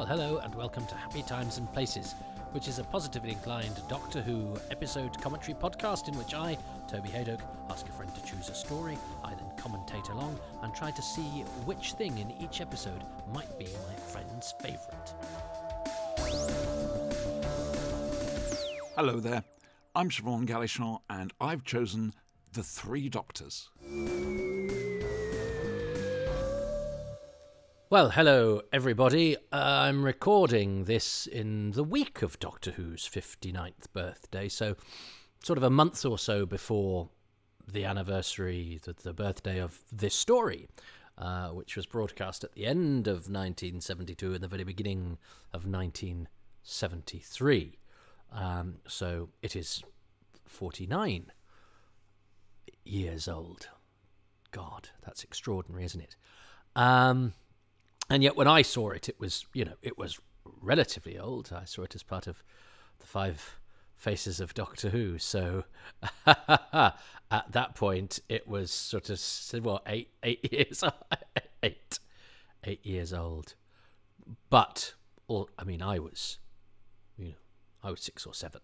Well, hello and welcome to Happy Times and Places, which is a positively inclined Doctor Who episode commentary podcast in which I, Toby Haydock, ask a friend to choose a story. I then commentate along and try to see which thing in each episode might be my friend's favourite. Hello there, I'm Siobhan and I've chosen The Three Doctors. Well, hello everybody. I'm recording this in the week of Doctor Who's 59th birthday, so sort of a month or so before the anniversary, the birthday of this story, which was broadcast at the end of 1972 and the very beginning of 1973. So it is 49 years old. God, that's extraordinary, isn't it? And yet when I saw it, it was relatively old. I saw it as part of the 5 Faces of Doctor Who. So at that point, it was sort of, well, 8 years, 8 years old. But, I was 6 or 7.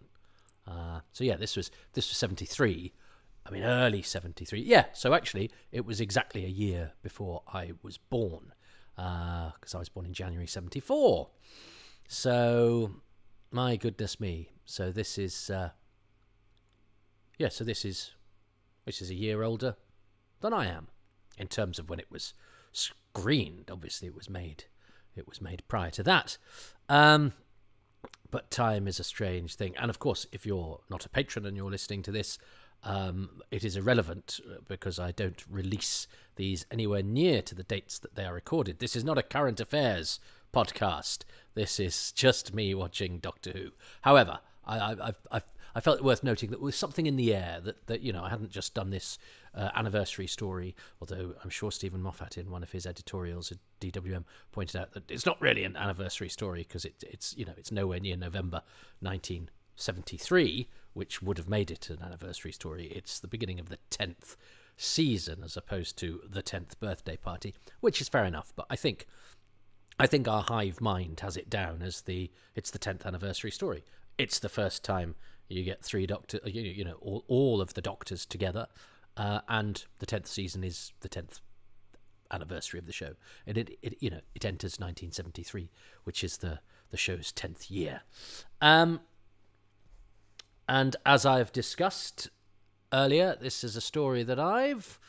So yeah, this was 73. Early 73. Yeah, so actually, it was exactly a year before I was born. Because I was born in January 74. So, my goodness me. So this is, this is a year older than I am in terms of when it was screened. Obviously, it was made prior to that. But time is a strange thing. And of course, if you're not a patron and you're listening to this, it is irrelevant because I don't release these anywhere near to the dates that they are recorded. This is not a current affairs podcast. This is just me watching Doctor Who. However, I felt it worth noting that there was something in the air that I hadn't just done this anniversary story, although I'm sure Stephen Moffat in one of his editorials at DWM pointed out that it's not really an anniversary story because it's nowhere near November 1973, which would have made it an anniversary story. It's the beginning of the 10th season as opposed to the 10th birthday party, which is fair enough. But I think our hive mind has it down as it's the 10th anniversary story. It's the first time you get 3 Doctors, all of the Doctors together, and the 10th season is the 10th anniversary of the show, and it enters 1973, which is the show's 10th year. And as I've discussed earlier, this is a story that I've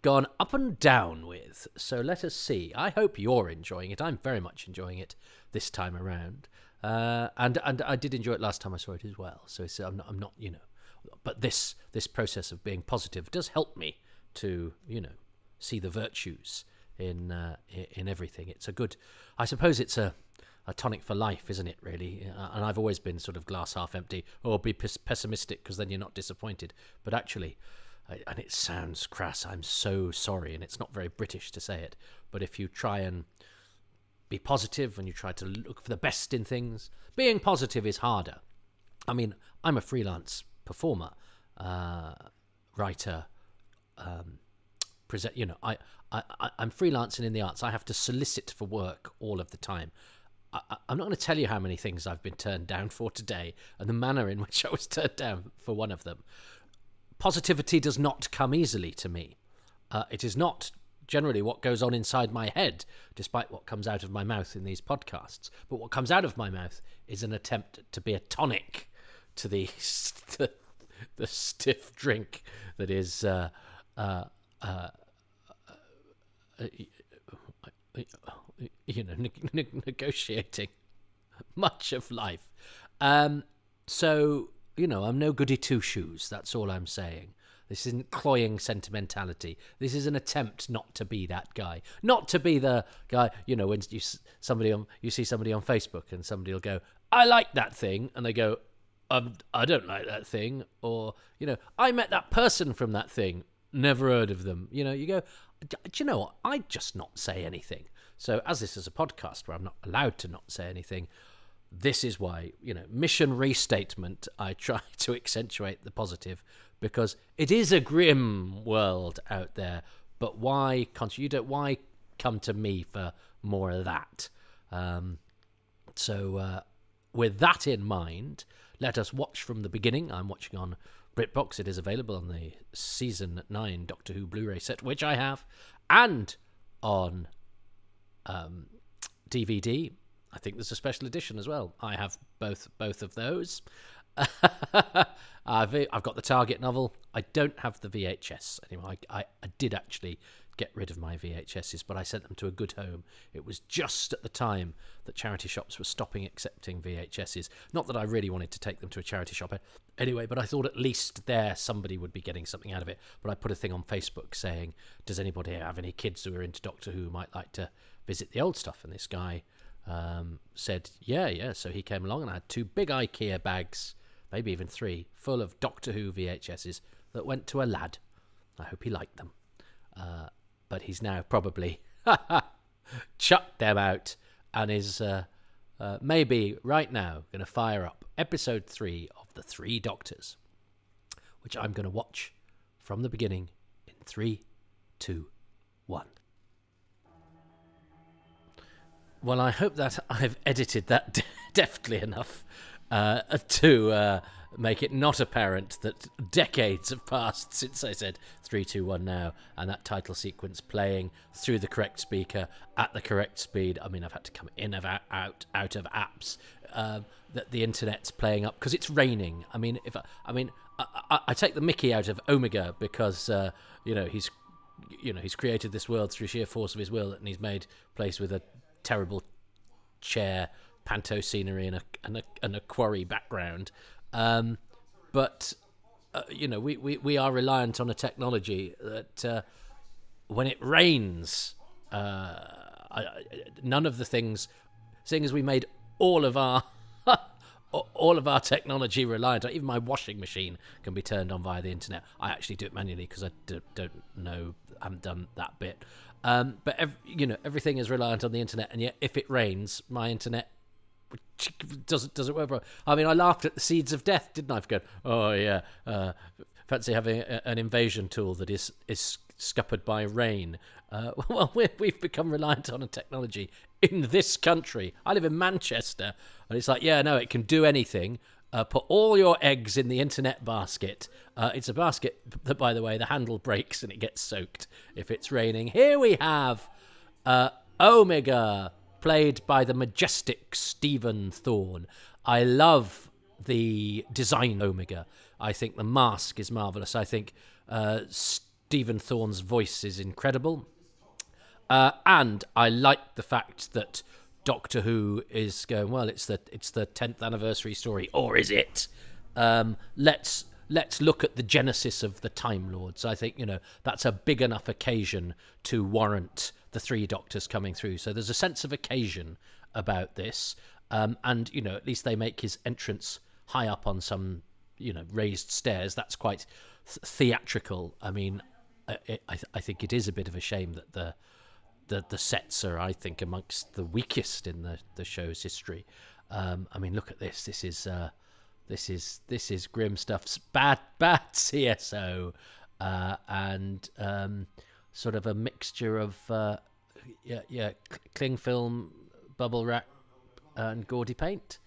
gone up and down with. So let us see. I hope you're enjoying it. I'm very much enjoying it this time around. And I did enjoy it last time I saw it as well. So I'm not, but this process of being positive does help me to, see the virtues in everything. It's a good, I suppose it's a tonic for life, isn't it, really? And I've always been sort of glass half empty, or be pessimistic because then you're not disappointed. But actually, and it sounds crass, I'm so sorry, and it's not very British to say it, but if you try and be positive and you try to look for the best in things, being positive is harder. I'm a freelance performer, writer, I'm freelancing in the arts. I have to solicit for work all of the time. I'm not going to tell you how many things I've been turned down for today and the manner in which I was turned down for one of them. Positivity does not come easily to me. It is not generally what goes on inside my head, despite what comes out of my mouth in these podcasts. But what comes out of my mouth is an attempt to be a tonic to the stiff drink that is negotiating much of life. So, I'm no goody two-shoes. That's all I'm saying. This isn't cloying sentimentality. This is an attempt not to be that guy. Not to be the guy, when you see somebody on Facebook and somebody will go, I like that thing. And they go, I don't like that thing. Or, I met that person from that thing. Never heard of them. You go, do you know what? I'd just not say anything. So as this is a podcast where I'm not allowed to not say anything, this is why, mission restatement, I try to accentuate the positive because it is a grim world out there. But why come to me for more of that? So with that in mind, let us watch from the beginning. I'm watching on BritBox. It is available on the Season 9 Doctor Who Blu-ray set, which I have, and on DVD. I think there's a special edition as well. I have both of those. I've got the Target novel. I don't have the VHS anymore. I did actually get rid of my VHSs, but I sent them to a good home. It was just at the time that charity shops were stopping accepting VHSs. Not that I really wanted to take them to a charity shop anyway, but I thought at least there somebody would be getting something out of it. But I put a thing on Facebook saying, does anybody have any kids who are into Doctor Who who might like to visit the old stuff? And this guy said, yeah. So he came along, and I had 2 big IKEA bags, maybe even 3, full of Doctor Who VHSs that went to a lad. I hope he liked them. But he's now probably chucked them out and is maybe right now going to fire up episode 3 of The Three Doctors, which I'm going to watch from the beginning in 3, 2, 1. Well, I hope that I've edited that deftly enough to make it not apparent that decades have passed since I said 3, 2, 1 now, and that title sequence playing through the correct speaker at the correct speed. I mean, I've had to come in of out of apps that the internet's playing up because it's raining. I mean, I take the mickey out of Omega because he's created this world through sheer force of his will, and he's made place with a terrible chair, panto scenery, and a quarry background. But we are reliant on a technology that when it rains, none of the things, seeing as we made all of our technology reliant on, even my washing machine can be turned on via the internet. I actually do it manually because I don't know, I haven't done that bit. But everything is reliant on the internet, and yet if it rains, my internet doesn't work. I mean, I laughed at the Seeds of Death, didn't I? Going, oh yeah, fancy having an invasion tool that is scuppered by rain. Well, we've become reliant on a technology in this country. I live in Manchester, and it's like, yeah, no, it can do anything. Put all your eggs in the internet basket. It's a basket that, by the way, the handle breaks and it gets soaked if it's raining. Here we have Omega, played by the majestic Stephen Thorne. I love the design of Omega. I think the mask is marvellous. I think Stephen Thorne's voice is incredible. And I like the fact that Doctor Who is going, well, it's the 10th anniversary story, or is it? Let's look at the genesis of the Time Lords. I think, that's a big enough occasion to warrant the 3 Doctors coming through. So there's a sense of occasion about this. And, at least they make his entrance high up on some, raised stairs. That's quite theatrical. I mean, I think it is a bit of a shame that the sets are, I think, amongst the weakest in the show's history. I mean, look at this. This is grim stuff. Bad CSO, and sort of a mixture of cling film, bubble wrap, and gaudy paint.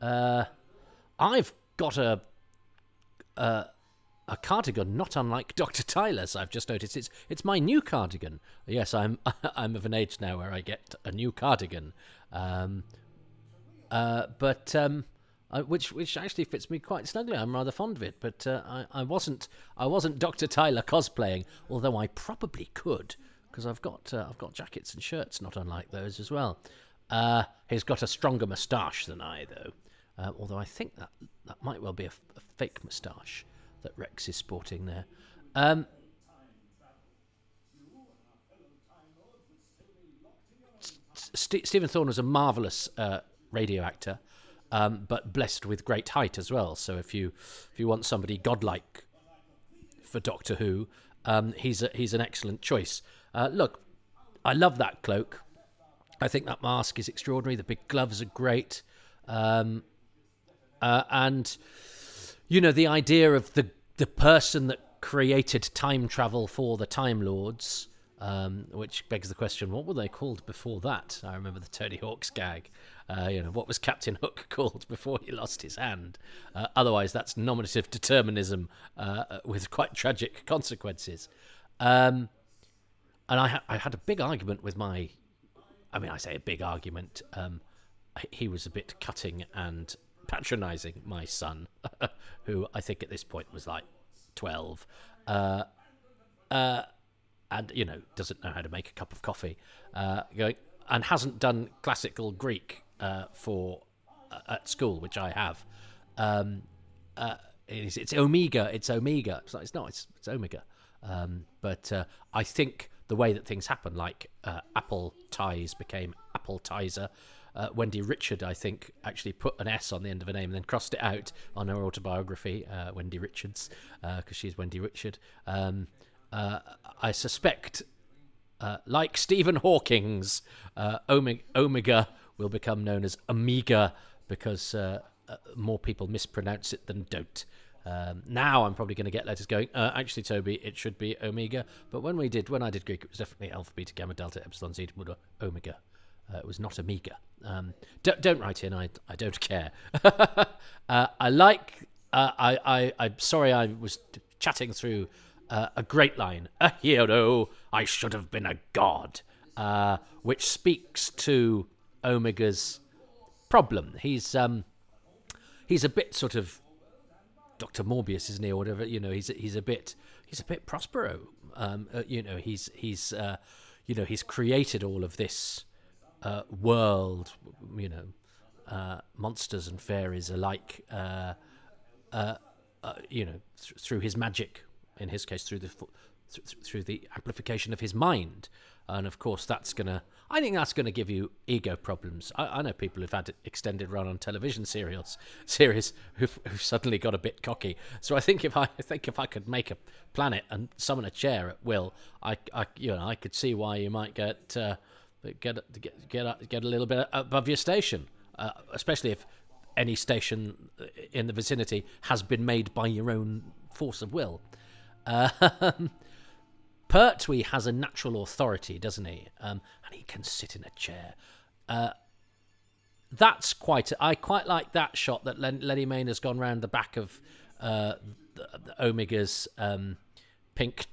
I've got a cardigan not unlike Dr. Tyler's. I've just noticed it's my new cardigan. Yes, I'm of an age now where I get a new cardigan, which actually fits me quite snugly. I'm rather fond of it, but I wasn't Dr. Tyler cosplaying, although I probably could, because I've got jackets and shirts not unlike those as well. He's got a stronger moustache than I, though, although I think that might well be a fake moustache that Rex is sporting there. Stephen Thorne was a marvellous radio actor, but blessed with great height as well. So if you want somebody godlike for Doctor Who, he's an excellent choice. Look, I love that cloak. I think that mask is extraordinary. The big gloves are great, and the idea of the person that created time travel for the Time Lords which begs the question, what were they called before that? I remember the Tony Hawk's gag. What was Captain Hook called before he lost his hand? Otherwise, that's nominative determinism with quite tragic consequences. And I had a big argument with my... I mean, I say a big argument. He was a bit cutting and patronising, my son, who I think at this point was like 12. And, doesn't know how to make a cup of coffee, and hasn't done classical Greek at school, which I have. It's omega. It's omega. It's not. It's omega. But I think the way that things happen, like apple ties became appetizer. Wendy Richard, I think, actually put an S on the end of a name and then crossed it out on her autobiography, Wendy Richards, because she's Wendy Richard. I suspect, like Stephen Hawking's, omega will become known as Amiga because more people mispronounce it than don't. Now I'm probably going to get letters going, actually, Toby, it should be Omega. But when I did Greek, it was definitely Alpha, Beta, Gamma, Delta, Epsilon, Zeta, Mu, Omega. It was not Amiga. Don't write in. I don't care. I'm sorry I was chatting through a great line. A hero, I should have been a god. Which speaks to Omega's problem. He's a bit sort of Dr. Morbius, isn't he, or whatever? He's a bit Prospero. He's created all of this world. Monsters and fairies alike. Through his magic. In his case, through the amplification of his mind. And of course, I think that's gonna give you ego problems. I know people who've had extended run on television series who've suddenly got a bit cocky. So I think if I could make a planet and summon a chair at will, I could see why you might get a little bit above your station, especially if any station in the vicinity has been made by your own force of will. Pertwee has a natural authority, doesn't he? And he can sit in a chair. That's I quite like that shot that Lenny Mayne has gone round the back of the Omega's pink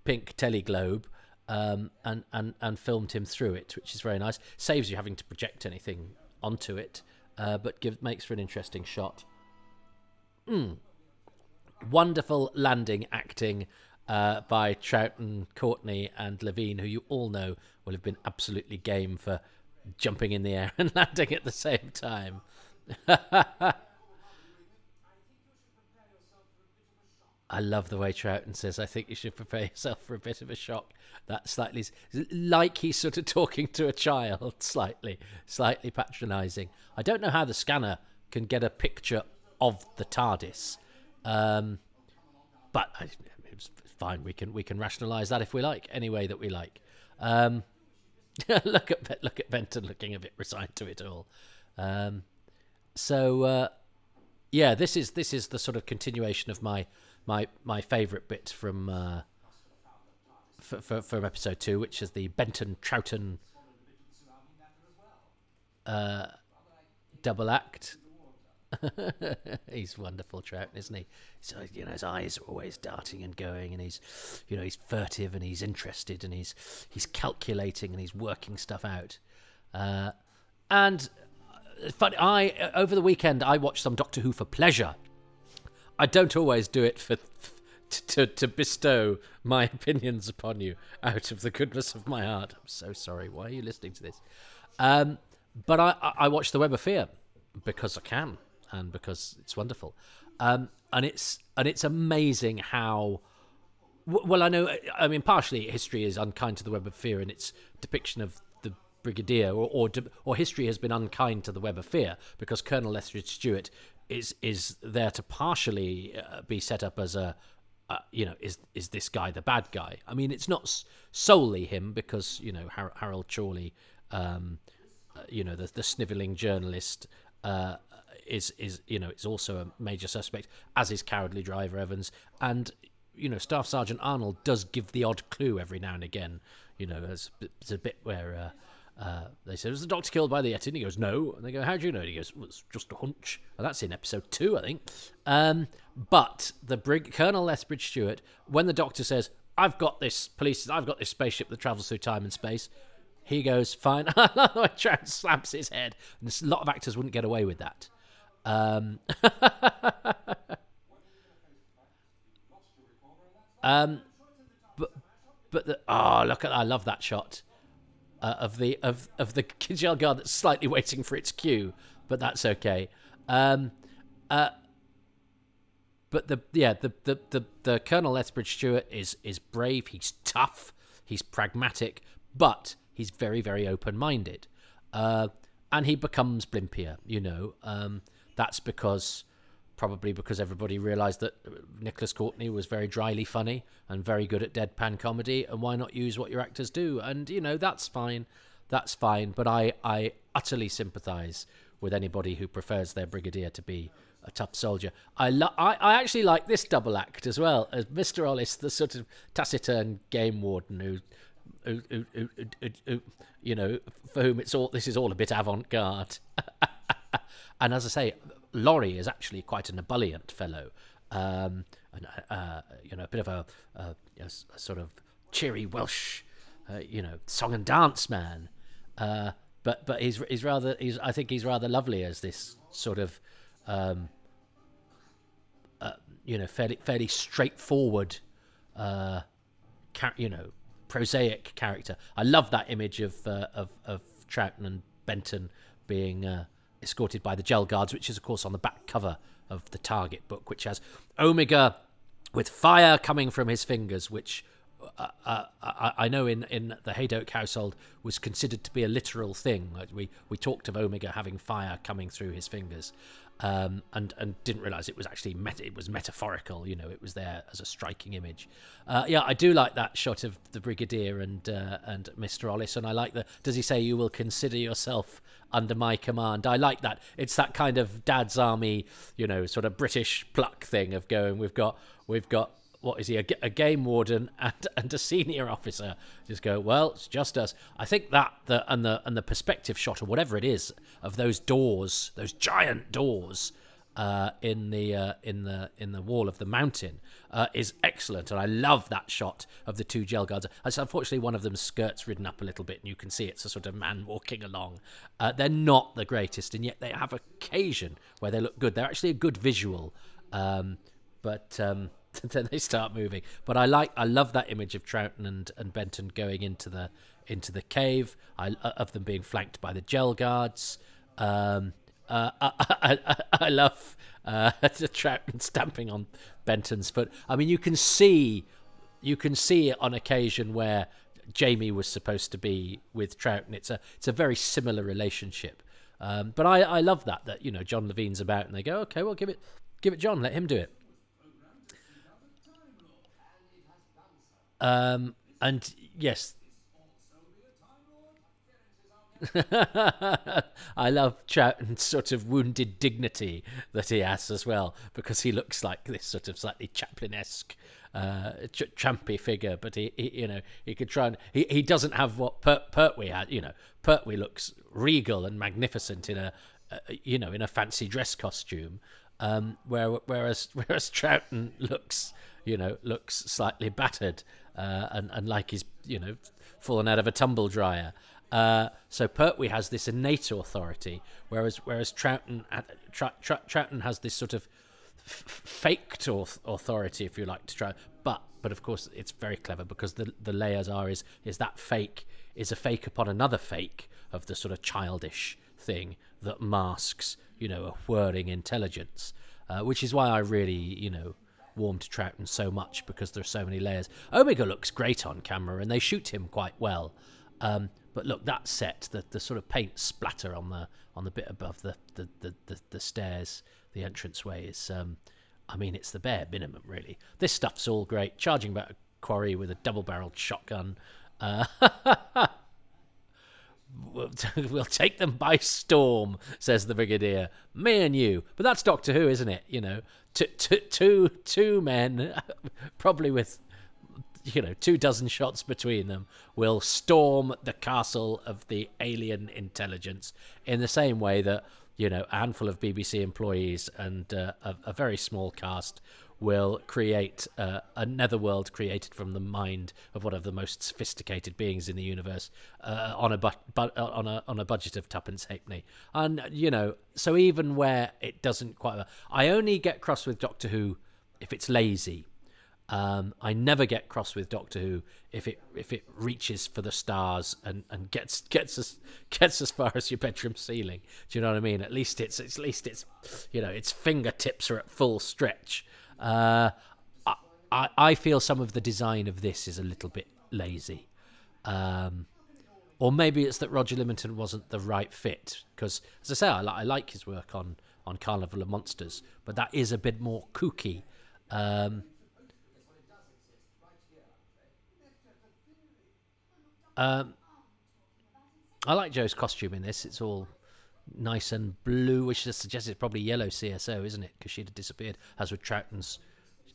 teleglobe and filmed him through it, which is very nice. Saves you having to project anything onto it, but makes for an interesting shot. Wonderful landing acting by Troughton, Courtney and Levine, who you all know will have been absolutely game for jumping in the air and landing at the same time. I love the way Troughton says, I think you should prepare yourself for a bit of a shock. That's slightly like he's sort of talking to a child, slightly patronising. I don't know how the scanner can get a picture of the TARDIS. But it's fine. We can rationalise that if we like, any way that we like. Look at Benton looking a bit resigned to it all. This is the sort of continuation of my favourite bit from episode 2, which is the Benton Troughton double act. He's wonderful, Troughton, isn't he? So his eyes are always darting and going, and he's furtive and he's interested and he's calculating and he's working stuff out. And funny, over the weekend I watched some Doctor Who for pleasure. I don't always do it to bestow my opinions upon you out of the goodness of my heart. I'm so sorry. Why are you listening to this? But I watched The Web of Fear because I can. And because it's wonderful, and it's amazing how well I know. I mean, partially history is unkind to the Web of Fear in its depiction of the Brigadier, or history has been unkind to the Web of Fear because Colonel Lethbridge Stewart is there to partially be set up as is this guy the bad guy? I mean, it's not solely him because Harold Chorley, the snivelling journalist. Is also a major suspect, as is cowardly driver Evans, and Staff Sergeant Arnold does give the odd clue every now and again. There's a bit where they say, was the doctor killed by the Yeti? And he goes, no. And they go, how do you know? And he goes, well, it's just a hunch. And that's in episode 2, I think. But the Colonel Lethbridge Stewart, when the doctor says, I've got this spaceship that travels through time and space, he goes, fine. Trout slaps his head. And a lot of actors wouldn't get away with that. Look at, I love that shot of the jail guard that's slightly waiting for its cue, but that's okay. But the Colonel Lethbridge Stewart is brave. He's tough. He's pragmatic, but he's very, very open-minded, and he becomes blimpier. That's probably because everybody realised that Nicholas Courtney was very dryly funny and very good at deadpan comedy, and why not use what your actors do? And that's fine. But I utterly sympathise with anybody who prefers their brigadier to be a tough soldier. I actually like this double act as well, as Mr. Ollis, the sort of taciturn game warden who for whom this is all a bit avant-garde. And as I say, Laurie is actually quite an ebullient fellow, and a bit of a sort of cheery Welsh, song and dance man. But I think he's rather lovely as this sort of fairly straightforward, prosaic character. I love that image of Troughton and Benton being escorted by the Gel Guards, which is of course on the back cover of the Target book, which has Omega with fire coming from his fingers, which I know in the Haydock household was considered to be a literal thing. Like we talked of Omega having fire coming through his fingers, and didn't realise it was actually metaphorical. It was there as a striking image. I do like that shot of the Brigadier and Mr. Ollis, and I like does he say, you will consider yourself under my command? I like that. It's that kind of Dad's Army, sort of British pluck thing of going, we've got what is he, a game warden and a senior officer, just go, well, it's just us. I think that and the perspective shot or whatever it is of those doors, those giant doors in the wall of the mountain is excellent, and I love that shot of the two Gel Guards. Unfortunately, one of them's skirt's ridden up a little bit, and you can see it's a sort of man walking along. They're not the greatest, and yet they have occasion where they look good. They're actually a good visual, but then they start moving. But I love that image of Troughton and Benton going into the cave. Of them being flanked by the Gel Guards. I love the Troughton stamping on Benton's foot. I mean, you can see it on occasion where Jamie was supposed to be with Troughton. It's a very similar relationship. But I love that John Levine's about, and they go, okay, well, give it John, let him do it. And yes, I love Troughton's sort of wounded dignity that he has as well, because he looks like this sort of slightly Chaplin-esque trampy figure, but he could try and he doesn't have what Pertwee had. Pertwee looks regal and magnificent in a fancy dress costume, whereas Troughton looks slightly battered, and like he's fallen out of a tumble dryer. So Pertwee has this innate authority, whereas Troughton has this sort of faked authority, if you like, to try. But of course it's very clever, because the layers is that fake is a fake upon another fake of the sort of childish thing that masks a whirring intelligence, which is why I really warmed to Troughton so much, because there are so many layers. Omega looks great on camera, and they shoot him quite well. But look, that set, the sort of paint splatter on the bit above the stairs, the entranceway is, it's the bare minimum, really. This stuff's all great. Charging about a quarry with a double-barreled shotgun. We'll take them by storm, says the Brigadier. Me and you. But that's Doctor Who, isn't it? You know, two men, probably with, 24 shots between them, will storm the castle of the alien intelligence in the same way that, a handful of BBC employees and a very small cast will create a netherworld created from the mind of one of the most sophisticated beings in the universe on a budget of tuppence halfpenny. And, so even where it doesn't quite... I only get cross with Doctor Who if it's lazy. I never get cross with Doctor Who if it reaches for the stars and gets as far as your bedroom ceiling. Do you know what I mean? At least it's its fingertips are at full stretch. I feel some of the design of this is a little bit lazy, or maybe it's that Roger Liminton wasn't the right fit. Because, as I say, I like his work on Carnival of Monsters, but that is a bit more kooky. I like Joe's costume in this. It's all nice and blue, which suggests it's probably yellow CSO, isn't it? Because she'd have disappeared, as with Troughton's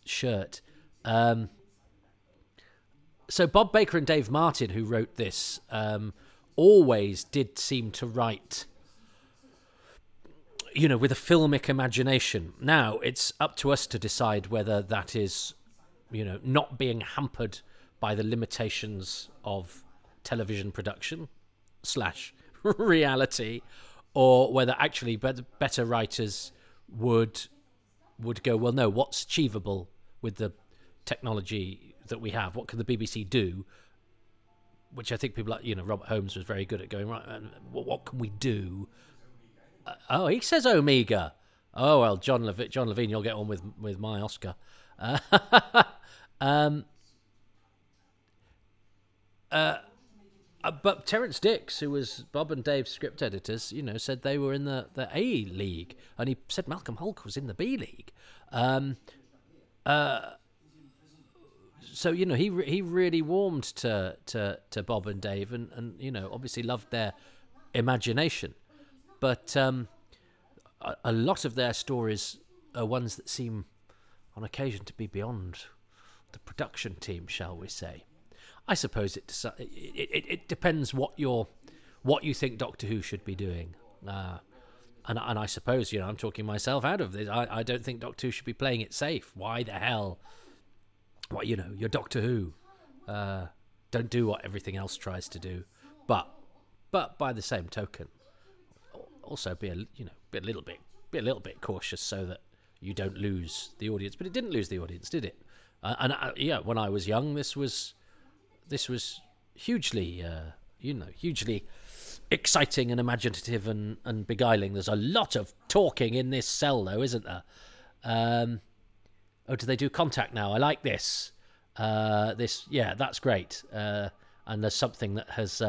shirt. So Bob Baker and Dave Martin, who wrote this, always did seem to write, with a filmic imagination. Now, it's up to us to decide whether that is, not being hampered by the limitations of television production / reality, or whether actually better writers would go, well, no, what's achievable with the technology that we have? What can the BBC do? Which I think people like, Robert Holmes was very good at going, right, what can we do? Oh, he says Omega. Oh, well, John Levine, you'll get on with my Oscar. But Terence Dix, who was Bob and Dave's script editors, said they were in the A League, and he said Malcolm Hulke was in the B League. So he really warmed to Bob and Dave, and obviously loved their imagination. But a lot of their stories are ones that seem, on occasion, to be beyond the production team, shall we say. I suppose it depends what you think Doctor Who should be doing, and I suppose I'm talking myself out of this. I don't think Doctor Who should be playing it safe. Why the hell? Well, you're Doctor Who. Don't do what everything else tries to do, but by the same token, also be a little bit cautious so that you don't lose the audience. But it didn't lose the audience, did it? When I was young, this was hugely, hugely exciting and imaginative and beguiling. There's a lot of talking in this cell, though, isn't there? Do they do contact now? I like this. That's great. And there's something that has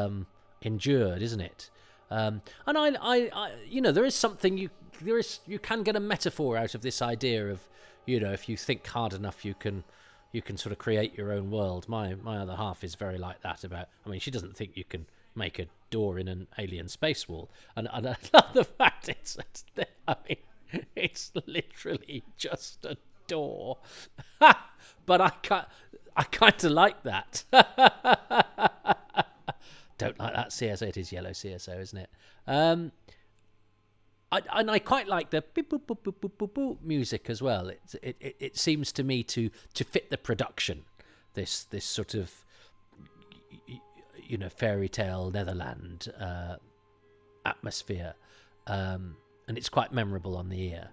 endured, isn't it? And there is something you can get a metaphor out of this idea of, if you think hard enough, you can sort of create your own world. My other half is very like that she doesn't think you can make a door in an alien space wall. And I love the fact it's literally just a door. But I kind of like that. Don't like that CSO. It is yellow CSO, isn't it? I quite like the beep, boop, boop, boop, boop, boop, boop music as well. It seems to me to fit the production. This sort of fairy tale Netherland atmosphere, and it's quite memorable on the ear.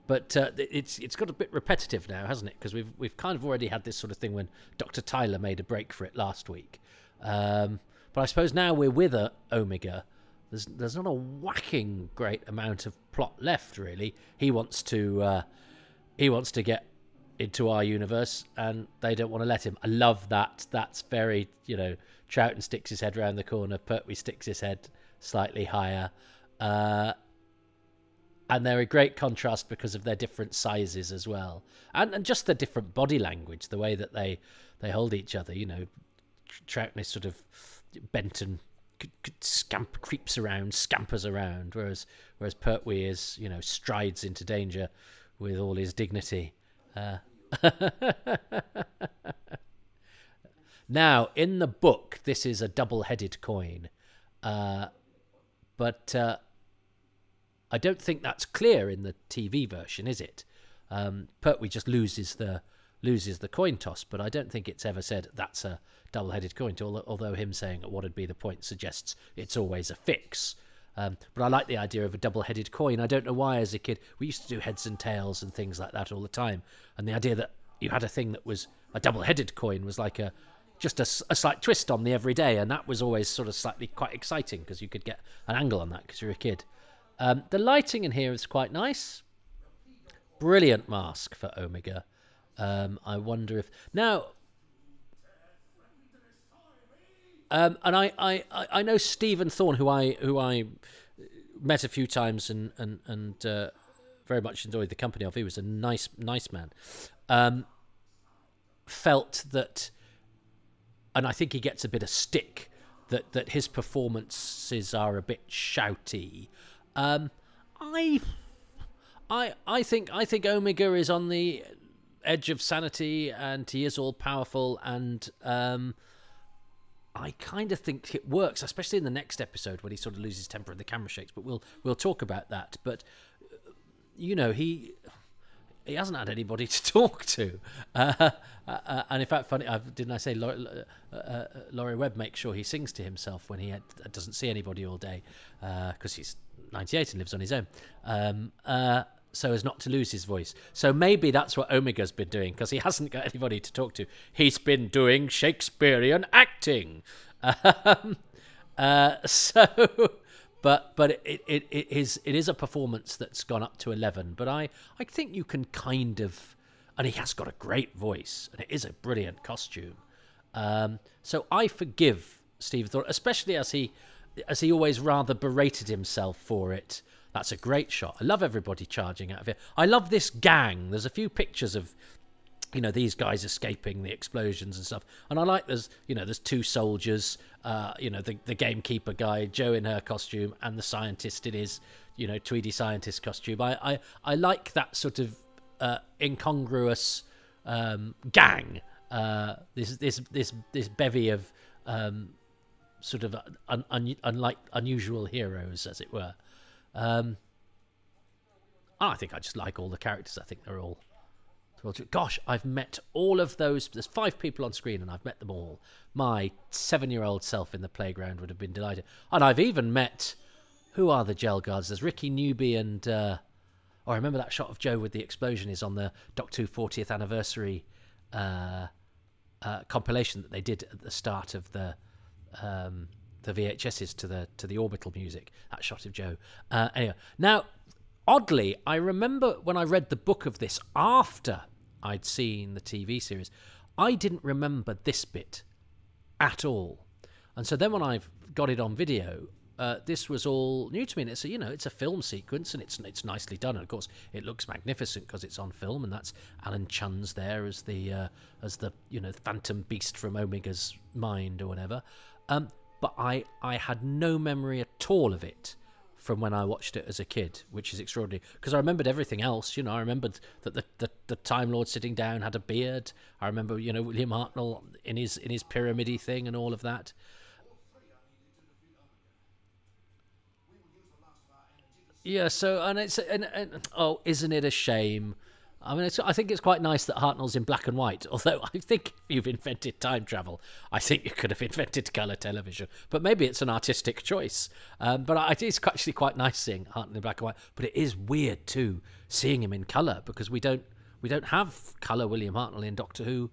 But it's got a bit repetitive now, hasn't it? Because we've kind of already had this sort of thing when Dr. Tyler made a break for it last week. But I suppose now we're with Omega. There's not a whacking great amount of plot left, really. He wants to get into our universe, and they don't want to let him. I love that. That's very, Troughton sticks his head round the corner, Pertwee sticks his head slightly higher. And they're a great contrast because of their different sizes as well. And just the different body language, the way that they hold each other, Troutness sort of Benton scampers around, whereas Pertwee is, you know, strides into danger with all his dignity. Now, in the book, this is a double-headed coin, but I don't think that's clear in the TV version, is it? Pertwee just loses the coin toss, but I don't think it's ever said that's a double-headed coin, although him saying what would be the point suggests it's always a fix. But I like the idea of a double-headed coin. I don't know why as a kid we used to do heads and tails and things like that all the time, and the idea that you had a thing that was a double-headed coin was like just a slight twist on the everyday, and that was always sort of slightly quite exciting because you could get an angle on that because you're a kid. The lighting in here is quite nice. Brilliant mask for Omega. I wonder if now, and I know Stephen Thorne, who I met a few times and very much enjoyed the company of. He was a nice man. Felt that, and I think he gets a bit of stick that his performances are a bit shouty. I think Omega is on the edge of sanity, and he is all powerful, and I kind of think it works, especially in the next episode when he sort of loses temper and the camera shakes. But we'll talk about that. But you know, he hasn't had anybody to talk to, and in fact, funny, didn't I say Laurie Webb makes sure he sings to himself when he doesn't see anybody all day, because he's 98 and lives on his own, so as not to lose his voice. So maybe that's what Omega's been doing, because he hasn't got anybody to talk to. He's been doing Shakespearean acting. But it is a performance that's gone up to 11. But I think you can kind of, and he has got a great voice, and it is a brilliant costume. So I forgive Steve Thorne, especially as he always rather berated himself for it. That's a great shot. I love everybody charging out of here. I love this gang. There's a few pictures of, you know, these guys escaping the explosions and stuff. And I like there's two soldiers, you know, the gamekeeper guy, Joe in her costume, and the scientist in his, you know, tweedy scientist costume. I like that sort of incongruous gang. This bevy of sort of unusual heroes, as it were. I think I just like all the characters. I think they're all. Gosh, I've met all of those. There's 5 people on screen, and I've met them all. My 7-year-old self in the playground would have been delighted. And I've even met, who are the gel guards? There's Ricky Newby and, I remember that shot of Joe with the explosion is on the Doctor Who 40th anniversary compilation that they did at the start of the VHSs to the orbital music. That shot of Joe. Anyway, now, oddly, I remember when I read the book of this after I'd seen the TV series, I didn't remember this bit at all. And so then when I got it on video, this was all new to me. And it's a film sequence, and it's nicely done. And of course, it looks magnificent because it's on film, and that's Alan Chun's there as the phantom beast from Omega's mind or whatever. But I had no memory at all of it from when I watched it as a kid, which is extraordinary, because I remembered everything else. You know, I remembered that the Time Lord sitting down had a beard. I remember, you know, William Hartnell in his pyramid-y thing and all of that. Yeah, so, and it's oh, isn't it a shame? I mean, I think it's quite nice that Hartnell's in black and white, although I think if you've invented time travel, I think you could have invented colour television. But maybe it's an artistic choice. But it's actually quite nice seeing Hartnell in black and white. But it is weird, too, seeing him in colour, because we don't have colour William Hartnell in Doctor Who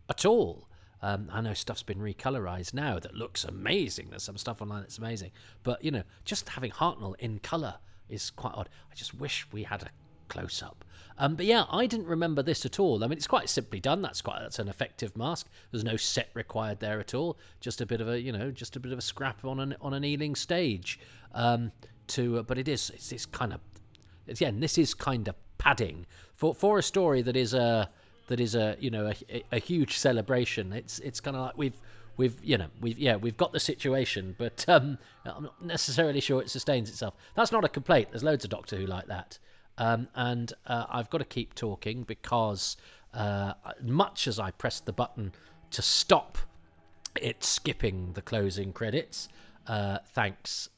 at all. I know stuff's been recolorised now that looks amazing. There's some stuff online that's amazing. But, you know, just having Hartnell in colour is quite odd. I just wish we had a close-up. But yeah, I didn't remember this at all. I mean, it's quite simply done. That's an effective mask. There's no set required there at all. Just a bit of a scrap on an Ealing stage. But it's kind of, again, this is kind of padding for a story that is a huge celebration. It's kind of like we've got the situation, but I'm not necessarily sure it sustains itself. That's not a complaint. There's loads of Doctor Who like that. And I've got to keep talking because much as I pressed the button to stop it skipping the closing credits, thanks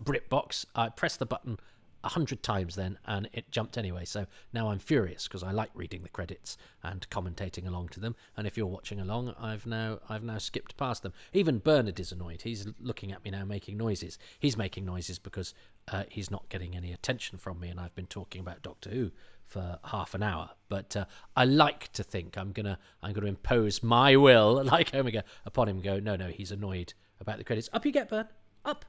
BritBox, I pressed the button 100 times then and it jumped anyway. So now I'm furious because I like reading the credits and commentating along to them. And if you're watching along, I've now skipped past them. Even Bernard is annoyed. He's looking at me now making noises. He's making noises because he's not getting any attention from me, and I've been talking about Doctor Who for half an hour. But I like to think I'm gonna impose my will like Omega upon him and go, no, he's annoyed about the credits. Up you get, Bern. Up.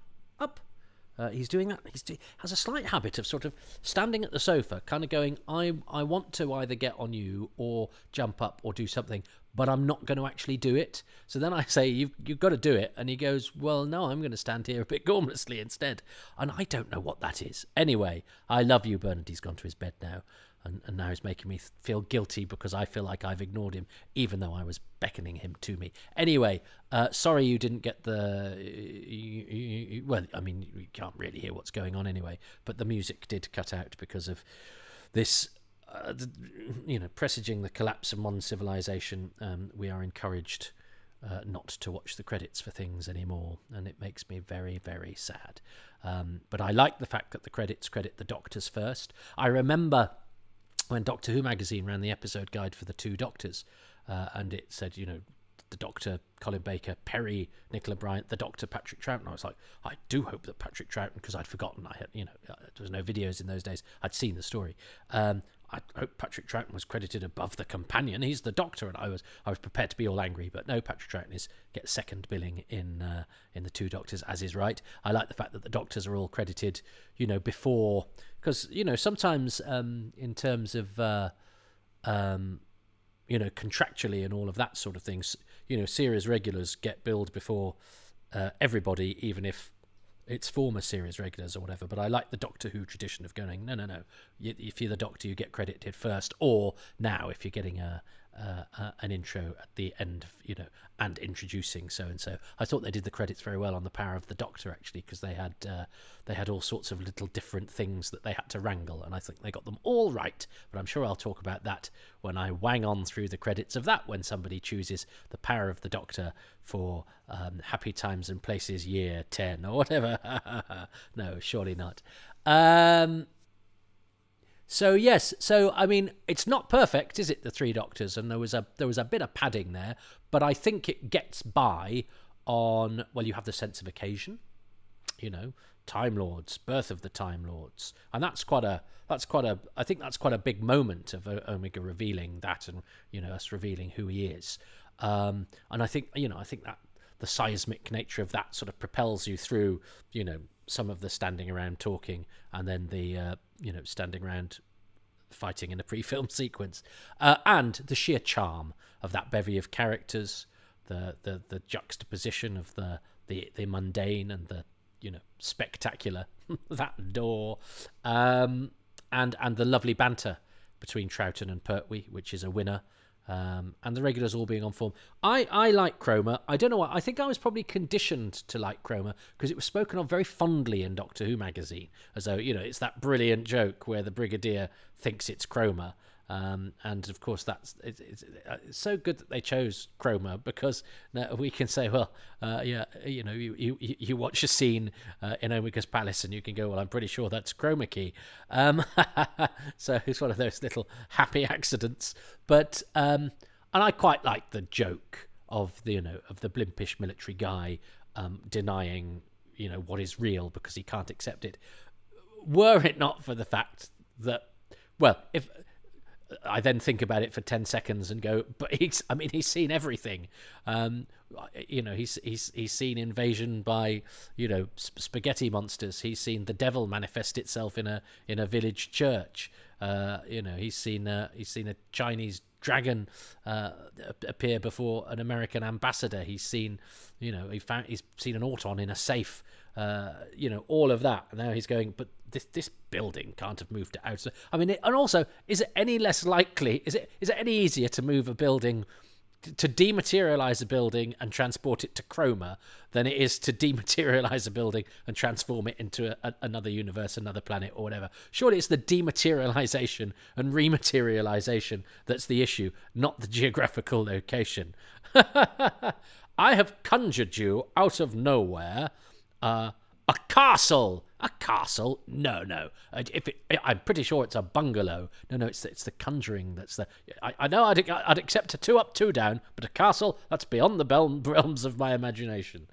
He's doing that. He has a slight habit of sort of standing at the sofa, kind of going, I want to either get on you or jump up or do something, but I'm not going to actually do it. So then I say, you've got to do it. And he goes, well, no, I'm going to stand here a bit gormlessly instead. And I don't know what that is. Anyway, I love you, Bernard. He's gone to his bed now. And now he's making me feel guilty because I feel like I've ignored him, even though I was beckoning him to me. Anyway, sorry you didn't get the... well, I mean, you can't really hear what's going on anyway, but the music did cut out because of this, presaging the collapse of modern civilization. We are encouraged not to watch the credits for things anymore, and it makes me very, very sad. But I like the fact that the credits credit the Doctors first. I remember when Doctor Who magazine ran the episode guide for the two Doctors, and it said, the Doctor, Colin Baker, Perry, Nicola Bryant, the Doctor, Patrick Troughton. I was like, I do hope that Patrick Troughton, because I'd forgotten, there was no videos in those days. I'd seen the story. I hope Patrick Troughton was credited above the companion. He's the Doctor, and I was prepared to be all angry, but no, Patrick Troughton gets second billing in the two Doctors, as is right. I like the fact that the Doctors are all credited, before, because sometimes in terms of contractually and all of that sort of things, series regulars get billed before everybody, even if it's former series regulars or whatever. But I like the Doctor Who tradition of going, no. If you're the Doctor, you get credited first. Or now, if you're getting an intro at the end, and introducing so and so. I thought they did the credits very well on the Power of the Doctor, actually, because they had all sorts of little different things that they had to wrangle, and I think they got them all right. But I'm sure I'll talk about that when I wang on through the credits of that, when somebody chooses the Power of the Doctor for Happy Times and Places Year 10 or whatever. No, surely not. So yes, I mean, it's not perfect, is it? The three Doctors, and there was a bit of padding there, but I think it gets by on, well, you have the sense of occasion, Time Lords, birth of the Time Lords, and I think that's quite a big moment of Omega revealing that, and us revealing who he is, and I think that the seismic nature of that sort of propels you through, some of the standing around talking, and then the standing around fighting in a pre-film sequence, and the sheer charm of that bevy of characters, the juxtaposition of the mundane and the spectacular, that door, and the lovely banter between Troughton and Pertwee, which is a winner. And the regulars all being on form. I like Cromer. I don't know why. I think I was probably conditioned to like Cromer because it was spoken of very fondly in Doctor Who magazine, as though, it's that brilliant joke where the Brigadier thinks it's Cromer. And of course, it's so good that they chose Cromer, because now we can say, well, you watch a scene in Omega's Palace and you can go, well, I'm pretty sure that's chroma key. So it's one of those little happy accidents. But and I quite like the joke of the blimpish military guy denying what is real because he can't accept it. Were it not for the fact that, well, if I then think about it for 10 seconds and go, but he's seen everything. He's seen invasion by, spaghetti monsters. He's seen the devil manifest itself in a village church. He's seen a Chinese dragon appear before an American ambassador. He's seen, he's seen an auton in a safe. All of that. And now he's going, but this building can't have moved it out. So, and also, is it any less likely? Is it any easier to move a building to dematerialize a building and transport it to chroma than it is to dematerialize a building and transform it into another universe, another planet, or whatever. Surely it's the dematerialization and rematerialization that's the issue, not the geographical location. I have conjured you out of nowhere a castle. A castle? No. I'm pretty sure it's a bungalow. No, it's the conjuring. That's the. I know I'd accept a 2 up, 2 down, but a castle, that's beyond the realms of my imagination.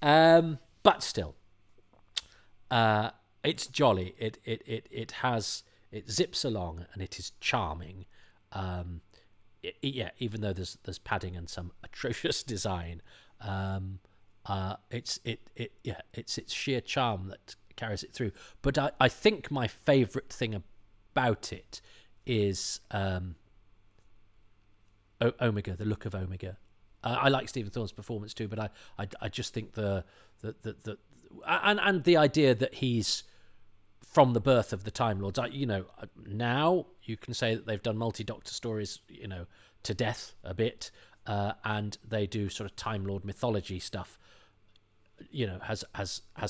But still, it's jolly. It zips along and it is charming. Even though there's padding and some atrocious design, it's its sheer charm that carries it through. But I think my favourite thing about it is Omega, the look of Omega. I like Stephen Thorne's performance too, but I just think the idea that he's from the birth of the Time Lords. Now you can say that they've done multi-Doctor stories, to death a bit, and they do sort of Time Lord mythology stuff. Has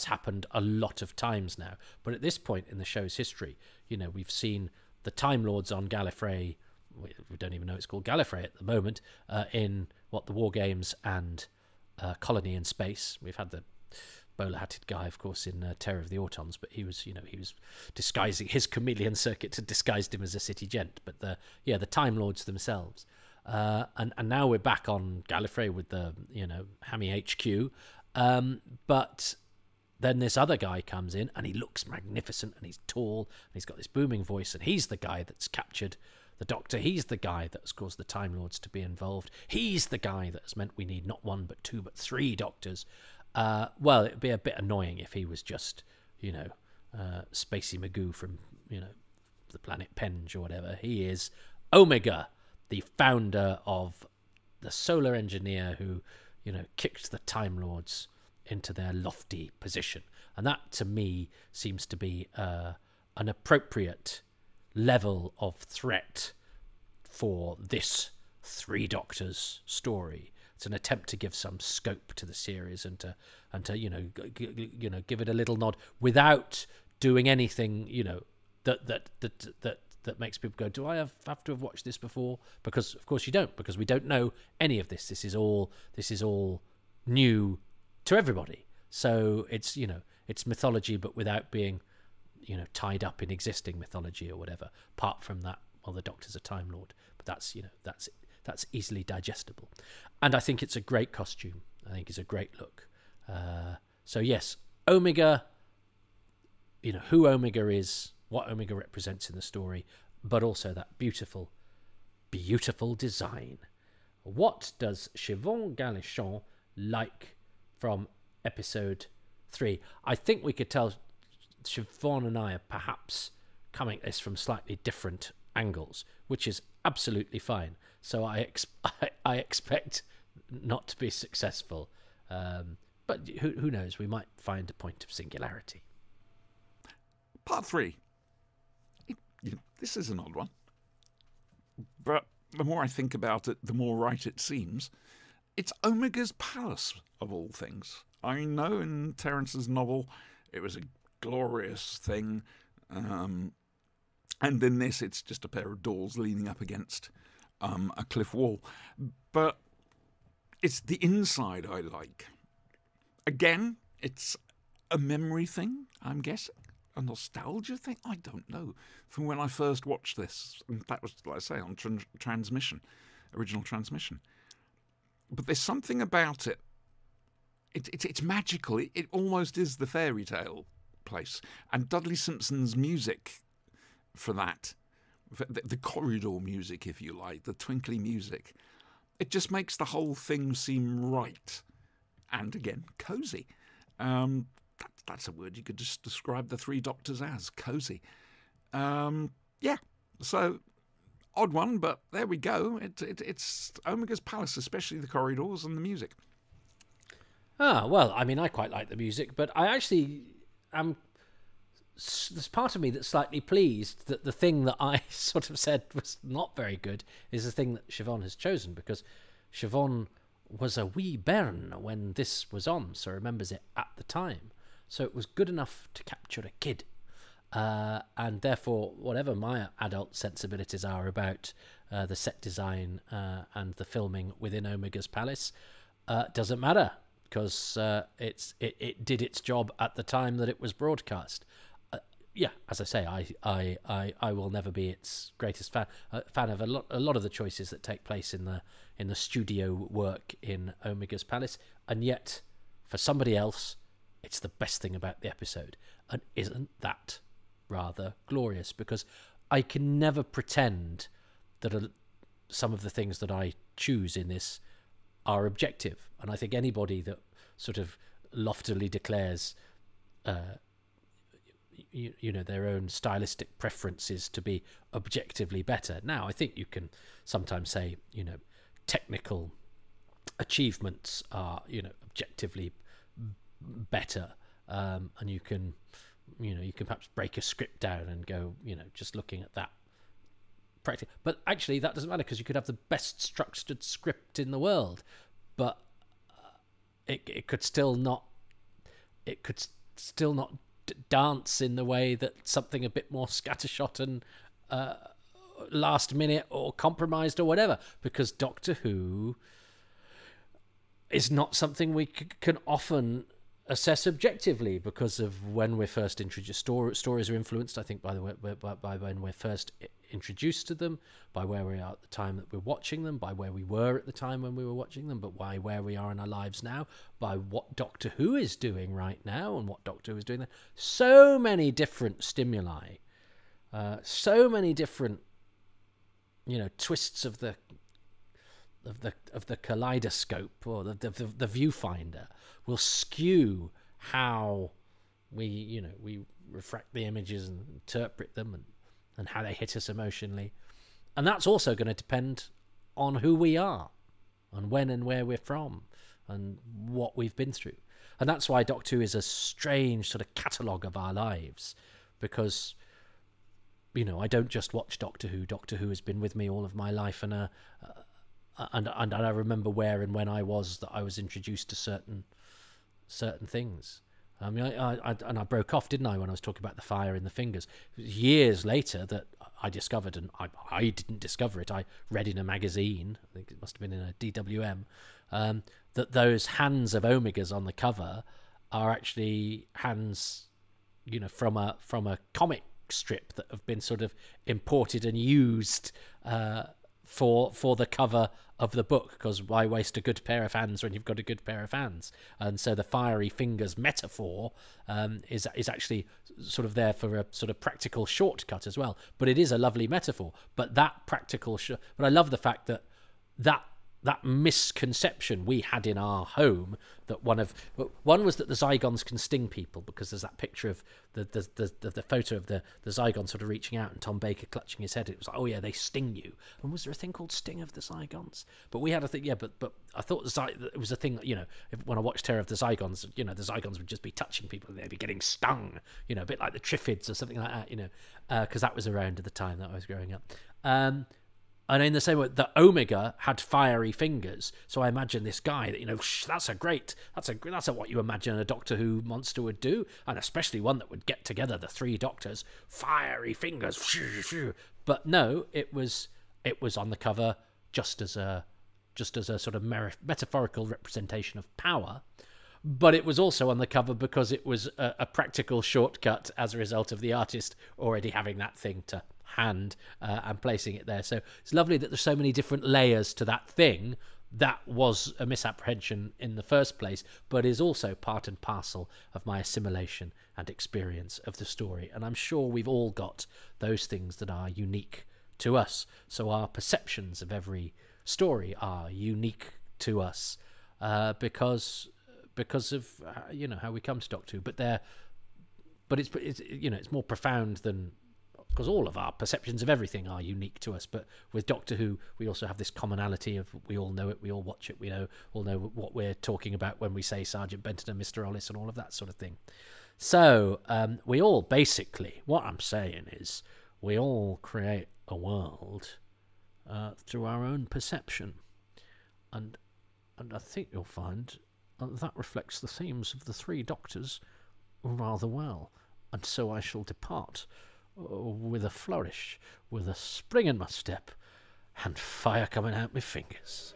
happened a lot of times now. But at this point in the show's history, we've seen the Time Lords on Gallifrey. We don't even know it's called Gallifrey at the moment. In the War Games and Colony in Space. We've had the bowler-hatted guy, of course, in Terror of the Autons, but he was disguising his chameleon circuit had disguised him as a city gent. But the Time Lords themselves, and now we're back on Gallifrey with the Hammy HQ. But then this other guy comes in and he looks magnificent and he's tall and he's got this booming voice and he's the guy that's captured the Doctor. He's the guy that's caused the Time Lords to be involved. He's the guy that's meant we need not 1 but 2 but 3 Doctors. Well, it'd be a bit annoying if he was just Spacey Magoo from the planet Penge or whatever. He is Omega, the founder of the solar engineer who kicked the Time Lords into their lofty position. And that, to me, seems to be an appropriate level of threat for this 3 Doctors story. It's an attempt to give some scope to the series and to give it a little nod without doing anything, that makes people go, do I have to have watched this before? Because of course you don't, because we don't know any of this. This is all new to everybody. So it's it's mythology, but without being tied up in existing mythology or whatever. Apart from that, well, the Doctor's a Time Lord, but that's easily digestible. And I think it's a great costume. I think it's a great look. So yes, Omega. Who Omega is, what Omega represents in the story, but also that beautiful, beautiful design. What does Siobhan Galichon like from episode 3? I think we could tell Siobhan and I are perhaps coming at this from slightly different angles, which is absolutely fine. So I expect not to be successful. But who knows? We might find a point of singularity. Part 3. This is an odd one. But the more I think about it, the more right it seems. It's Omega's palace, of all things. I know in Terence's novel it was a glorious thing. And in this, it's just a pair of doors leaning up against a cliff wall. But it's the inside I like. Again, it's a memory thing, I'm guessing. A nostalgia thing? I don't know. From when I first watched this. And that was, like I say, on original transmission. But there's something about it. It's magical. It almost is the fairy tale place. And Dudley Simpson's music for that, the corridor music, if you like, the twinkly music, it just makes the whole thing seem right. And again, cosy. That's a word you could just describe the 3 Doctors as, cosy. So odd one, but there we go. It's Omega's palace, especially the corridors and the music. Well, I mean, I quite like the music, but I actually am. There's part of me that's slightly pleased that the thing that I sort of said was not very good is the thing that Siobhan has chosen, because Siobhan was a wee bairn when this was on, so remembers it at the time. So it was good enough to capture a kid. And therefore, whatever my adult sensibilities are about the set design and the filming within Omega's Palace, doesn't matter, because it did its job at the time that it was broadcast. Yeah, as I say, I will never be its greatest fan of a lot of the choices that take place in the studio work in Omega's Palace, and yet for somebody else, it's the best thing about the episode. And isn't that rather glorious? Because I can never pretend that some of the things that I choose in this are objective, and I think anybody that sort of loftily declares you know, their own stylistic preferences to be objectively better. Now, I think you can sometimes say, you know, technical achievements are, you know, objectively better, and you can perhaps break a script down and go, you know, just looking at that practically. But actually, that doesn't matter, because you could have the best structured script in the world, but it could still not dance in the way that something a bit more scattershot and last minute or compromised or whatever, because Doctor Who is not something we can often assess objectively, because of when we're first introduced. Stories are influenced, I think, by when we're first introduced to them, by where we are at the time that we're watching them, by where we were at the time when we were watching them, but by where we are in our lives now, by what Doctor Who is doing right now and what Doctor Who is doing there. So many different stimuli, so many different, you know, twists of the kaleidoscope or the viewfinder will skew how we refract the images and interpret them and how they hit us emotionally. And that's also going to depend on who we are and when and where we're from and what we've been through. And that's why Doctor Who is a strange sort of catalogue of our lives, because, you know, I don't just watch Doctor Who. Doctor Who has been with me all of my life, and I remember where and when I was introduced to certain things. I mean, I broke off, didn't I, when I was talking about the fire in the fingers? It was years later that I discovered, and I didn't discover it, I read in a magazine, I think it must have been in a DWM, that those hands of Omegas on the cover are actually hands, you know, from a comic strip that have been sort of imported and used for the cover of the book, because why waste a good pair of hands when you've got a good pair of hands? And so the fiery fingers metaphor is actually sort of there for a sort of practical shortcut as well. But it is a lovely metaphor. But that practical but I love the fact that misconception we had in our home, that one was that the Zygons can sting people, because there's that picture of the photo of the Zygon sort of reaching out and Tom Baker clutching his head. It was like, oh yeah, they sting you. And was there a thing called Sting of the Zygons? But we had a thing, yeah, but I thought it was a thing, you know, when I watched Terror of the Zygons, you know, the Zygons would just be touching people and they'd be getting stung, you know, a bit like the Triffids or something like that, you know, because that was around at the time that I was growing up. And in the same way, the Omega had fiery fingers, so I imagine this guy that, you know, that's what you imagine a Doctor Who monster would do, and especially one that would get together the three Doctors, fiery fingers. But no, it was on the cover just as a sort of metaphorical representation of power. But it was also on the cover because it was a practical shortcut as a result of the artist already having that thing to hand and placing it there. So it's lovely that there's so many different layers to that thing that was a misapprehension in the first place, but is also part and parcel of my assimilation and experience of the story. And I'm sure we've all got those things that are unique to us. So our perceptions of every story are unique to us because of you know, how we come to Doctor Who. But it's you know, it's more profound than, because all of our perceptions of everything are unique to us. But with Doctor Who, we also have this commonality of we all know it, we all watch it, we all know what we're talking about when we say Sergeant Benton and Mr. Ollis and all of that sort of thing. So we all basically, what I'm saying is, we all create a world through our own perception. and I think you'll find that reflects the themes of the three Doctors rather well. And so I shall depart with a flourish, with a spring in my step, and fire coming out my fingers.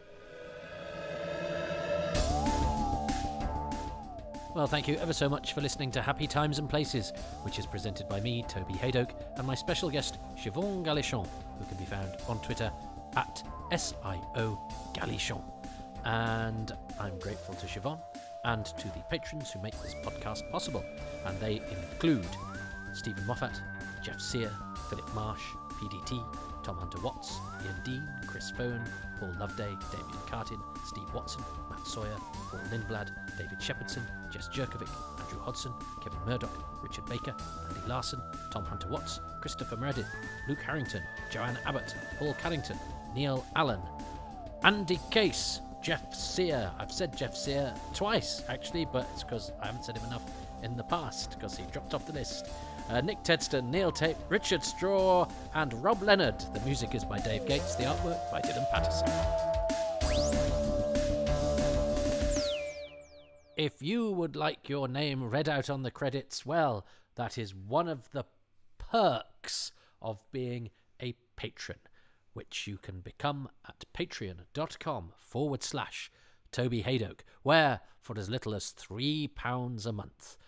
Well, thank you ever so much for listening to Happy Times and Places, which is presented by me, Toby Haydoke, and my special guest, Siobhan Galichon, who can be found on Twitter at SIO Galichon. And I'm grateful to Siobhan and to the patrons who make this podcast possible. And they include Stephen Moffat, Jeff Sear, Philip Marsh, PDT, Tom Hunter Watts, Ian Dean, Chris Fowen, Paul Loveday, Damien Cartin, Steve Watson, Matt Sawyer, Paul Lindblad, David Shepherdson, Jess Jerkovic, Andrew Hodson, Kevin Murdoch, Richard Baker, Andy Larson, Tom Hunter Watts, Christopher Meredith, Luke Harrington, Joanne Abbott, Paul Carrington, Neil Allen, Andy Case, Jeff Sear. I've said Jeff Sear twice, actually, but it's because I haven't said him enough in the past, because he dropped off the list. Nick Tedston, Neil Tate, Richard Straw, and Rob Leonard. The music is by Dave Gates, the artwork by Dylan Patterson. If you would like your name read out on the credits, well, that is one of the perks of being a patron, which you can become at patreon.com/Toby Haydoke, where for as little as £3 a month,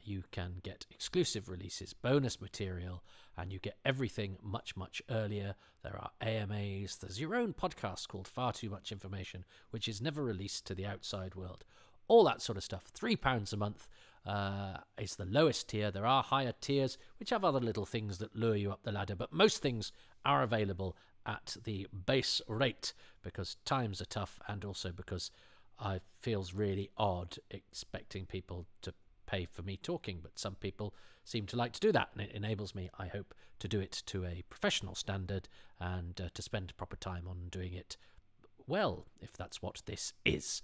you can get exclusive releases, bonus material, and you get everything much, much earlier. There are AMAs. There's your own podcast called Far Too Much Information, which is never released to the outside world. All that sort of stuff. £3 a month is the lowest tier. There are higher tiers, which have other little things that lure you up the ladder, but most things are available at the base rate, because times are tough, and also because it feels really odd expecting people to pay for me talking, but some people seem to like to do that, and it enables me, I hope, to do it to a professional standard and to spend proper time on doing it well, if that's what this is.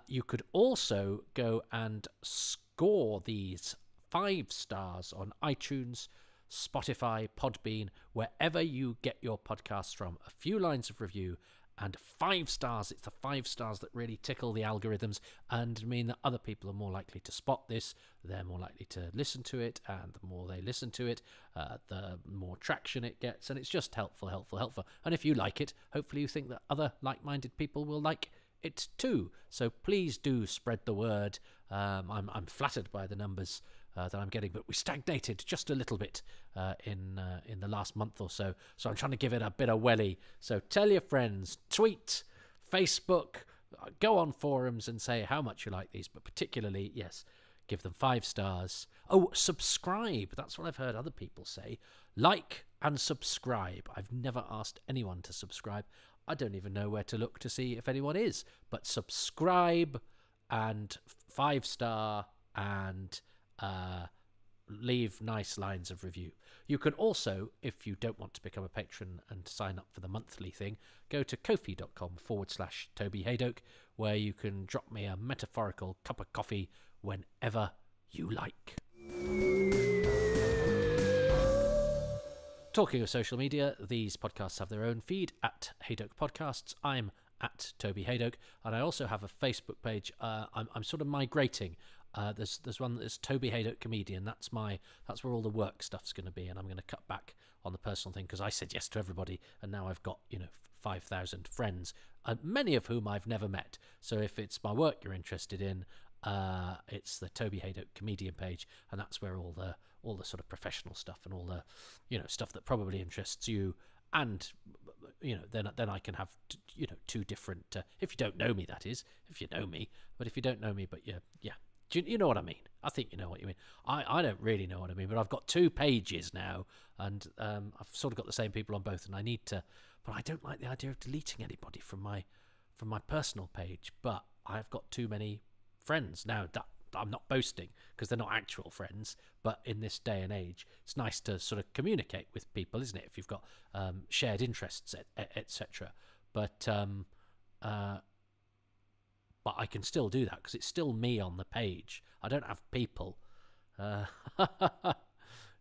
You could also go and score these 5 stars on iTunes, Spotify, Podbean, wherever you get your podcasts from. A few lines of review and 5 stars. It's the 5 stars that really tickle the algorithms and mean that other people are more likely to spot this. They're more likely to listen to it, and the more they listen to it, the more traction it gets, and it's just helpful. And if you like it, hopefully you think that other like-minded people will like it too. So please do spread the word. I'm flattered by the numbers that I'm getting, but we stagnated just a little bit in the last month or so. So I'm trying to give it a bit of welly. So tell your friends, tweet, Facebook, go on forums and say how much you like these, but particularly, yes, give them 5 stars. Oh, subscribe. That's what I've heard other people say. Like and subscribe. I've never asked anyone to subscribe. I don't even know where to look to see if anyone is. But subscribe and 5 star and leave nice lines of review. You can also, if you don't want to become a patron and sign up for the monthly thing, go to ko-fi.com/Toby Haydoke, where you can drop me a metaphorical cup of coffee whenever you like. Talking of social media, these podcasts have their own feed at Haydoke Podcasts. I'm at Toby Haydoke, and I also have a Facebook page. I'm sort of migrating. There's one that's Toby Haydoke Comedian. That's where all the work stuff's going to be, and I'm going to cut back on the personal thing because I said yes to everybody, and now I've got 5,000 friends, many of whom I've never met. So if it's my work you're interested in, it's the Toby Haydoke Comedian page, and that's where all the sort of professional stuff and all the stuff that probably interests you, and then I can have 2 different. If you don't know me, that is, if you know me, but if you don't know me, but yeah. Do you know what I mean? I think you know what you mean. I don't really know what I mean, but I've got 2 pages now, and I've sort of got the same people on both, and I need to. But I don't like the idea of deleting anybody from my personal page. But I've got too many friends now. That I'm not boasting because they're not actual friends. But in this day and age, it's nice to sort of communicate with people, isn't it? If you've got shared interests, etc. But I can still do that because it's still me on the page. I don't have people.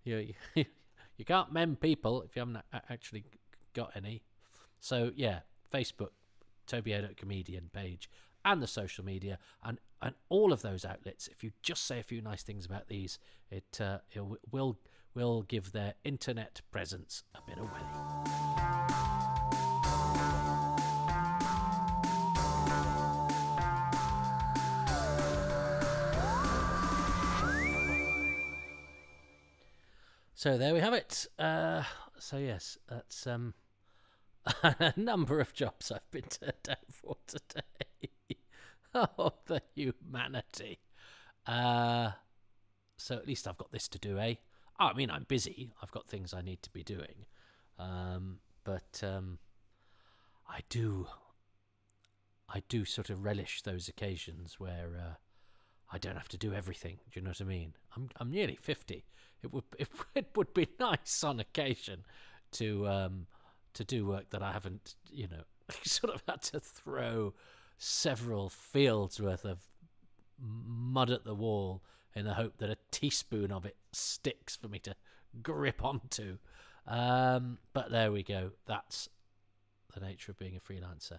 You can't mem people if you haven't actually got any. So yeah, Facebook, Toby Edit Comedian page and the social media and all of those outlets. If you just say a few nice things about these, it will give their internet presence a bit of welly. So there we have it. So yes, that's a number of jobs I've been turned down for today. Oh, the humanity. So at least I've got this to do, eh? Oh, I mean, I'm busy. I've got things I need to be doing. But I do sort of relish those occasions where I don't have to do everything. Do you know what I mean? I'm nearly 50. It would be nice on occasion to do work that I haven't, sort of had to throw several fields worth of mud at the wall in the hope that a teaspoon of it sticks for me to grip onto. But there we go. That's the nature of being a freelancer.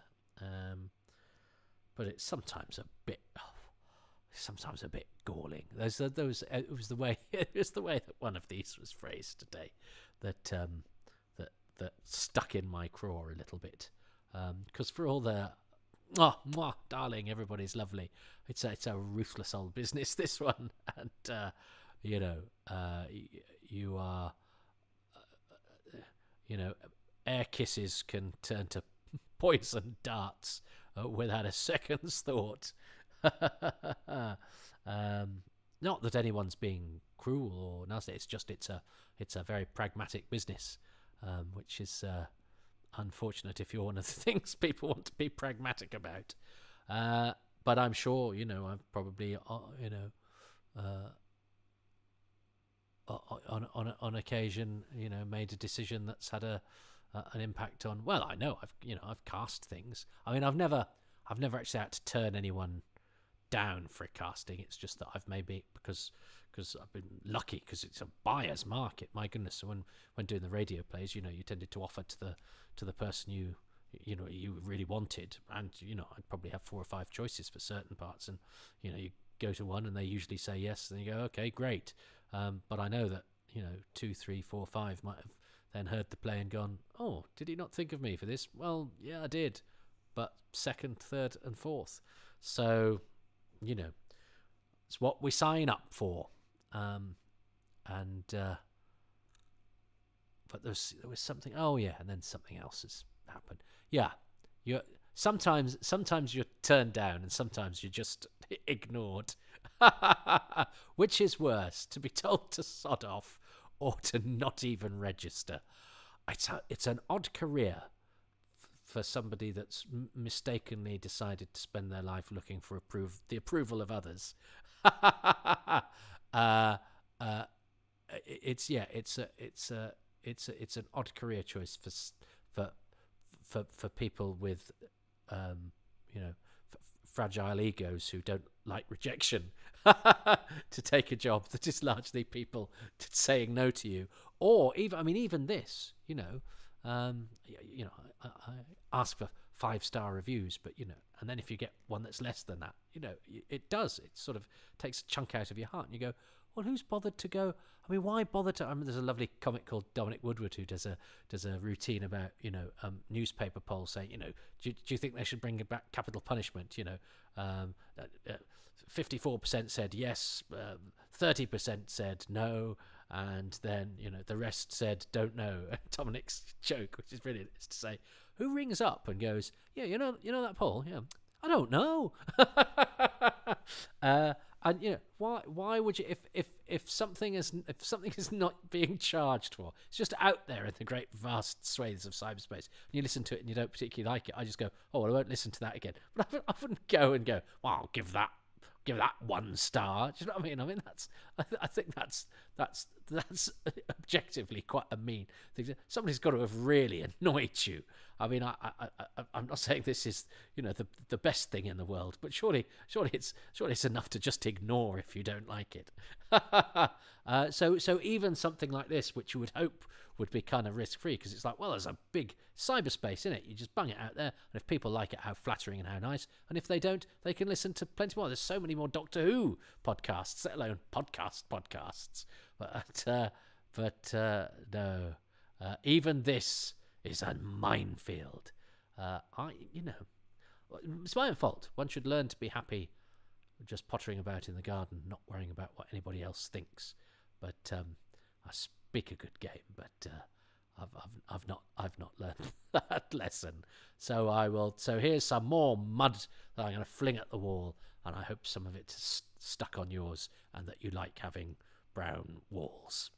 But it's sometimes a bit galling. It was the way that one of these was phrased today that stuck in my craw a little bit. Because for all the mwah, darling, everybody's lovely. It's a ruthless old business, this one, and you are, air kisses can turn to poison darts without a second's thought. Not that anyone's being cruel or nasty. It's just it's a very pragmatic business, which is unfortunate if you're one of the things people want to be pragmatic about. But I'm sure I've probably on occasion made a decision that's had an impact on. Well, I know I've cast things. I mean, I've never actually had to turn anyone down for casting. It's just that I've maybe because I've been lucky because it's a buyer's market. My goodness, so when doing the radio plays, you tended to offer to the person you really wanted, and I'd probably have 4 or 5 choices for certain parts, and you go to one and they usually say yes, and you go, okay, great. But I know that 2, 3, 4, 5 might have then heard the play and gone, oh, did he not think of me for this? Well, yeah, I did, but 2nd, 3rd, and 4th. So it's what we sign up for. But there was something. Oh yeah, and then something else has happened. Yeah, sometimes you're turned down, and sometimes you're just ignored. Which is worse, to be told to sod off or to not even register? It's an odd career for somebody that's mistakenly decided to spend their life looking for the approval of others. It's an odd career choice for people with fragile egos who don't like rejection to take a job that is largely people saying no to you, or even this. I ask for 5-star reviews, but and then if you get one that's less than that, it sort of takes a chunk out of your heart, and you go, well, who's bothered to go? I mean, why bother to? I mean, there's a lovely comic called Dominic Woodward who does a routine about newspaper polls saying, do you think they should bring back capital punishment? 54% said yes, 30% said no, and then the rest said don't know. And Dominic's joke, which is brilliant, is to say, who rings up and goes, yeah, you know that poll? Yeah, I don't know. And why would you, if something is not being charged for, it's just out there in the great vast swathes of cyberspace, and you listen to it and you don't particularly like it, I just go, oh well, I won't listen to that again. But I wouldn't go and go, well, I'll give that 1 star. Do you know what I mean? I think that's objectively quite a mean thing. Somebody's got to have really annoyed you. I mean, I'm not saying this is the best thing in the world, but surely it's enough to just ignore if you don't like it. So even something like this, which you would hope would be kind of risk-free, because it's like, well, there's a big cyberspace in it. You just bung it out there, and if people like it, how flattering and how nice. And if they don't, they can listen to plenty more. There's so many more Doctor Who podcasts, let alone podcasts. But no, even this is a minefield. It's my own fault. One should learn to be happy just pottering about in the garden, not worrying about what anybody else thinks. But I speak a good game, but I've not learned that lesson. So I will. So here's some more mud that I'm going to fling at the wall, and I hope some of it's stuck on yours, and that you like having brown walls.